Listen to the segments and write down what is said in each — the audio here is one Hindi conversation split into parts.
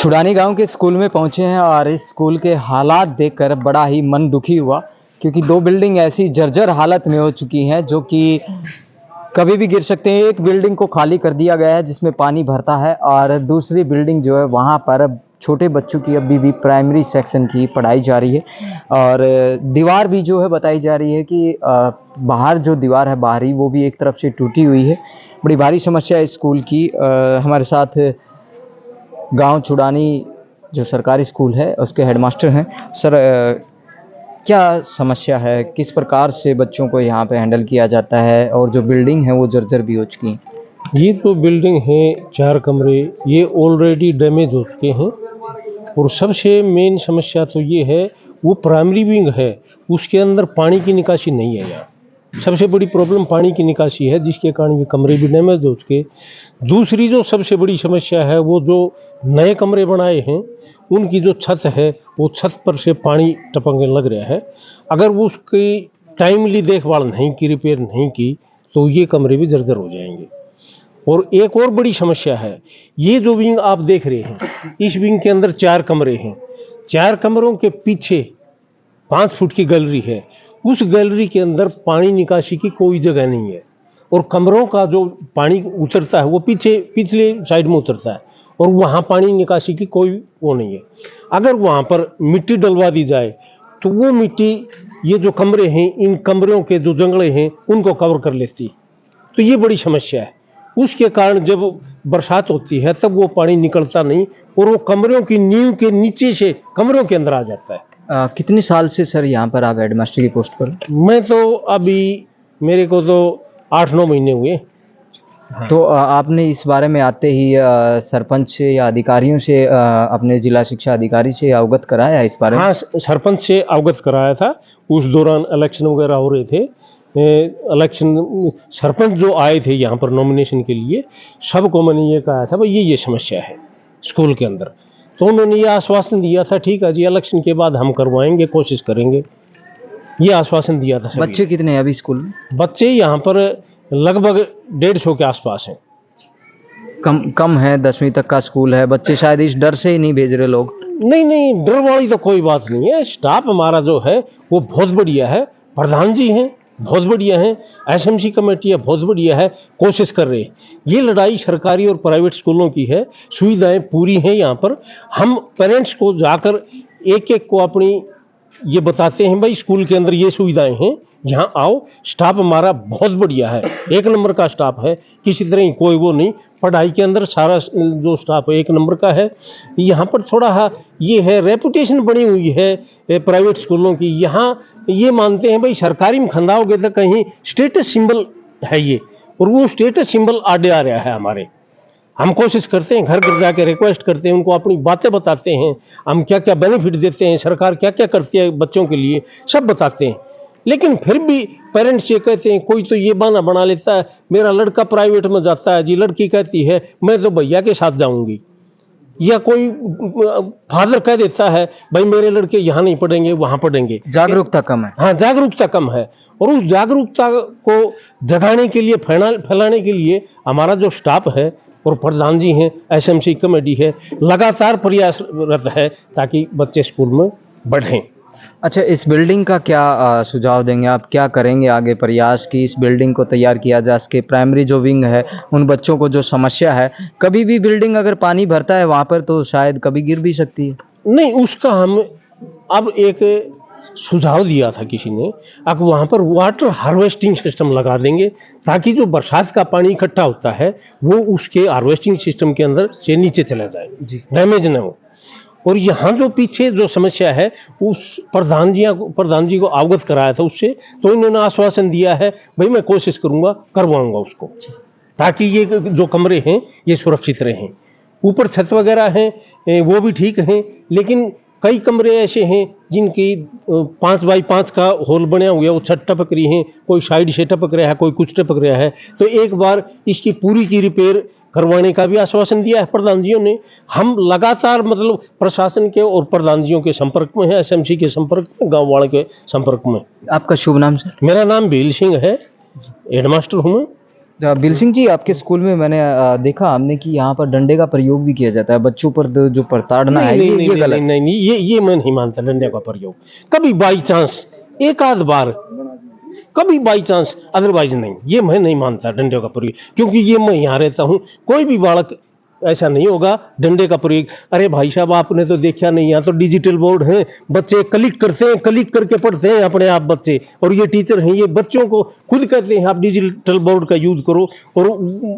छुड़ानी गांव के स्कूल में पहुंचे हैं और इस स्कूल के हालात देखकर बड़ा ही मन दुखी हुआ, क्योंकि दो बिल्डिंग ऐसी जर्जर हालत में हो चुकी हैं जो कि कभी भी गिर सकते हैं। एक बिल्डिंग को खाली कर दिया गया है जिसमें पानी भरता है, और दूसरी बिल्डिंग जो है वहाँ पर अब छोटे बच्चों की अभी भी प्राइमरी सेक्शन की पढ़ाई जारी है। और दीवार भी जो है बताई जा रही है कि बाहर जो दीवार है बाहरी, वो भी एक तरफ से टूटी हुई है। बड़ी भारी समस्या है स्कूल की। हमारे साथ गांव छुड़ानी जो सरकारी स्कूल है उसके हेडमास्टर हैं। सर, क्या समस्या है, किस प्रकार से बच्चों को यहाँ पे हैंडल किया जाता है, और जो बिल्डिंग है वो जर्जर भी हो चुकी हैं? ये तो बिल्डिंग है 4 कमरे, ये ऑलरेडी डैमेज हो चुके हैं। और सबसे मेन समस्या तो ये है, वो प्राइमरी विंग है, उसके अंदर पानी की निकासी नहीं है। यहाँ सबसे बड़ी प्रॉब्लम पानी की निकासी है, जिसके कारण ये कमरे भी डैमेज हो चुके। दूसरी जो सबसे बड़ी समस्या है, वो जो नए कमरे बनाए हैं उनकी जो छत है, वो छत पर से पानी टपकने लग रहा है। अगर वो उसकी टाइमली देखभाल नहीं की, रिपेयर नहीं की, तो ये कमरे भी जर्जर हो जाएंगे। और एक और बड़ी समस्या है, ये जो विंग आप देख रहे हैं, इस विंग के अंदर 4 कमरे हैं। 4 कमरों के पीछे 5 फुट की गैलरी है। उस गैलरी के अंदर पानी निकासी की कोई जगह नहीं है, और कमरों का जो पानी उतरता है वो पिछले साइड में उतरता है, और वहाँ पानी निकासी की कोई वो नहीं है। अगर वहाँ पर मिट्टी डलवा दी जाए तो वो मिट्टी ये जो कमरे हैं, इन कमरों के जो जंगले हैं उनको कवर कर लेती। तो ये बड़ी समस्या है। उसके कारण जब बरसात होती है तब वो पानी निकलता नहीं, और वो कमरों की नींव के नीचे से कमरों के अंदर आ जाता है। कितने साल से सर यहाँ पर आप हेडमास्टर की पोस्ट पर? मैं तो अभी, मेरे को तो 8-9 महीने हुए। हाँ। तो आपने इस बारे में आते ही सरपंच से या अधिकारियों से, अपने जिला शिक्षा अधिकारी से अवगत कराया इस बारे में? हाँ, सरपंच से अवगत कराया था। उस दौरान इलेक्शन वगैरह हो रहे थे। इलेक्शन सरपंच जो आए थे यहाँ पर नॉमिनेशन के लिए, सबको मैंने ये कहा था भाई ये समस्या है स्कूल के अंदर। तो उन्होंने ये आश्वासन दिया था, ठीक है जी, इलेक्शन के बाद हम करवाएंगे, कोशिश करेंगे, ये आश्वासन दिया था। बच्चे कितने हैं अभी स्कूल में? बच्चे यहाँ पर लगभग 150 के आसपास हैं। कम है, 10वीं तक का स्कूल है, बच्चे शायद इस डर से ही नहीं भेज रहे लोग। नहीं, डर वाली तो कोई बात नहीं है। स्टाफ हमारा जो है वो बहुत बढ़िया है, प्रधान जी हैं बहुत बढ़िया हैं, एसएमसी कमेटी है बहुत बढ़िया है, कोशिश कर रहे हैं। ये लड़ाई सरकारी और प्राइवेट स्कूलों की है, सुविधाएं पूरी हैं यहाँ पर। हम पेरेंट्स को जाकर एक को अपनी ये बताते हैं, भाई स्कूल के अंदर ये सुविधाएं हैं, यहाँ आओ। स्टाफ हमारा बहुत बढ़िया है, 1 नंबर का स्टाफ है, किसी तरह कोई वो नहीं। पढ़ाई के अंदर सारा जो स्टाफ 1 नंबर का है। यहाँ पर थोड़ा ये है, रेपुटेशन बनी हुई है प्राइवेट स्कूलों की। यहाँ ये मानते हैं भाई सरकारी में खंदाओगे तो कहीं स्टेटस सिंबल है ये, और वो स्टेटस सिंबल आड़े आ रहा है हमारे। हम कोशिश करते हैं, घर घर जाके रिक्वेस्ट करते हैं, उनको अपनी बातें बताते हैं, हम क्या क्या बेनिफिट देते हैं, सरकार क्या क्या करती है बच्चों के लिए, सब बताते हैं। लेकिन फिर भी पेरेंट्स ये कहते हैं, कोई तो ये बहाना बना लेता है, मेरा लड़का प्राइवेट में जाता है जी, लड़की कहती है मैं तो भैया के साथ जाऊंगी, या कोई फादर कह देता है भाई मेरे लड़के यहाँ नहीं पढ़ेंगे वहाँ पढ़ेंगे। जागरूकता कम है। हाँ, जागरूकता कम है। और उस जागरूकता को जगाने के लिए, फैलाने के लिए हमारा जो स्टाफ है और प्रधान जी हैं, एसएमसी कमेटी है, लगातार प्रयासरत है ताकि बच्चे स्कूल में बढ़ें। अच्छा, इस बिल्डिंग का क्या सुझाव देंगे आप? क्या करेंगे आगे प्रयास कि इस बिल्डिंग को तैयार किया जा सके? प्राइमरी जो विंग है, उन बच्चों को जो समस्या है, कभी भी बिल्डिंग अगर पानी भरता है वहाँ पर तो शायद कभी गिर भी सकती है। नहीं, उसका हम अब एक सुझाव दिया था किसी ने, अब वहाँ पर वाटर हार्वेस्टिंग सिस्टम लगा देंगे, ताकि जो बरसात का पानी इकट्ठा होता है वो उसके हार्वेस्टिंग सिस्टम के अंदर से नीचे चला जाए, डैमेज न हो। और यहाँ जो पीछे जो समस्या है, उस प्रधान जी को अवगत कराया था उससे, तो इन्होंने आश्वासन दिया है भाई मैं कोशिश करूँगा, करवाऊँगा उसको, ताकि ये जो कमरे हैं ये सुरक्षित रहें। ऊपर छत वगैरह हैं वो भी ठीक हैं, लेकिन कई कमरे ऐसे हैं जिनकी 5 बाई 5 का होल बना हुआ है, वो छत टपक रही हैं, कोई साइड से टपक रहा है, कोई कुछ टपक रहा है। तो एक बार इसकी पूरी की रिपेयर करवाने का भी आश्वासन दिया है प्रधान जियों ने। हम लगातार मतलब प्रशासन के और प्रधान जियों के संपर्क में है, एसएमसी के संपर्क में, गाँव वाले के संपर्क में। आपका शुभ नाम सर? मेरा नाम भील सिंह है, हेडमास्टर हूँ मैं। बिल सिंह जी, आपके स्कूल में मैंने देखा हमने कि यहाँ पर डंडे का प्रयोग भी किया जाता है बच्चों पर, जो प्रताड़ना है नहीं नहीं ये नहीं गलत नहीं नहीं, ये मैं नहीं मानता डंडे का प्रयोग। कभी बाई चांस एक आध बार, कभी बाई चांस, अदरवाइज नहीं, ये मैं नहीं मानता डंडे का प्रयोग, क्योंकि ये मैं यहाँ रहता हूँ, कोई भी बालक ऐसा नहीं होगा डंडे का प्रयोग। अरे भाई साहब, आपने तो देखा नहीं, यहाँ तो डिजिटल बोर्ड है, बच्चे क्लिक करते हैं, क्लिक करके पढ़ते हैं अपने आप बच्चे, और ये टीचर हैं, ये बच्चों को खुद कहते हैं आप डिजिटल बोर्ड का यूज करो, और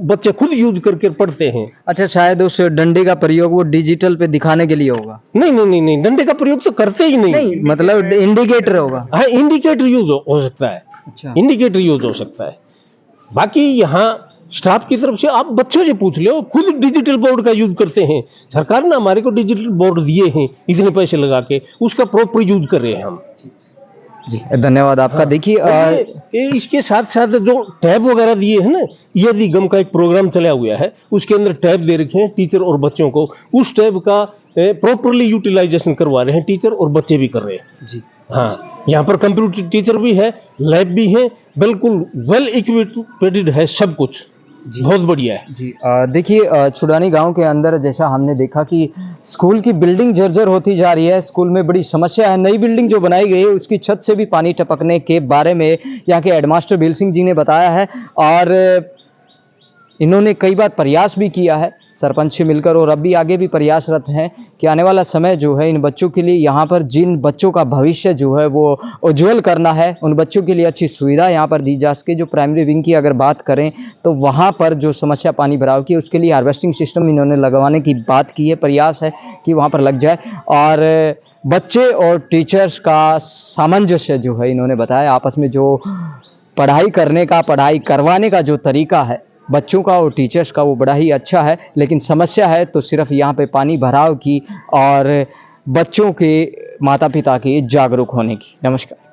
बच्चे खुद यूज करके पढ़ते हैं। अच्छा, शायद उस डंडे का प्रयोग वो डिजिटल पे दिखाने के लिए होगा। नहीं नहीं नहीं नहीं, डंडे का प्रयोग तो करते ही नहीं। नहीं, मतलब इंडिकेटर होगा। हाँ, इंडिकेटर यूज हो सकता है, अच्छा, इंडिकेटर यूज हो सकता है। बाकी यहाँ स्टाफ की तरफ से आप बच्चों से पूछ लो, खुद डिजिटल बोर्ड का यूज करते हैं। सरकार ने हमारे को डिजिटल बोर्ड दिए हैं इतने पैसे लगा के, उसका प्रॉपर यूज कर रहे हैं हम। जी, धन्यवाद आपका। हाँ, देखिए ये इसके साथ साथ जो टैब वगैरह दिए हैं ना, ये निगम का एक प्रोग्राम चला हुआ है, उसके अंदर टैब दे रखे हैं टीचर और बच्चों को, उस टैब का प्रॉपरली यूटिलाइजेशन करवा रहे हैं टीचर और बच्चे भी कर रहे हैं जी। हाँ, यहाँ पर कंप्यूटर टीचर भी है, लैब भी है, बिल्कुल वेल इक्विपेड है, सब कुछ बहुत बढ़िया है। जी, देखिए छुड़ानी गांव के अंदर जैसा हमने देखा कि स्कूल की बिल्डिंग जर्जर होती जा रही है, स्कूल में बड़ी समस्या है। नई बिल्डिंग जो बनाई गई है उसकी छत से भी पानी टपकने के बारे में यहाँ के हेडमास्टर बिल सिंह जी ने बताया है, और इन्होंने कई बार प्रयास भी किया है सरपंच से मिलकर, और अब भी आगे भी प्रयासरत हैं कि आने वाला समय जो है इन बच्चों के लिए, यहाँ पर जिन बच्चों का भविष्य जो है वो उज्जवल करना है, उन बच्चों के लिए अच्छी सुविधा यहाँ पर दी जा सके। जो प्राइमरी विंग की अगर बात करें तो वहाँ पर जो समस्या पानी भराव की, उसके लिए हार्वेस्टिंग सिस्टम इन्होंने लगवाने की बात की है, प्रयास है कि वहाँ पर लग जाए, और बच्चे और टीचर्स का सामंजस्य जो है इन्होंने बताया, आपस में जो पढ़ाई करने का, पढ़ाई करवाने का जो तरीका है बच्चों का और टीचर्स का, वो बड़ा ही अच्छा है। लेकिन समस्या है तो सिर्फ यहाँ पे पानी भराव की और बच्चों के माता पिता के जागरूक होने की। नमस्कार।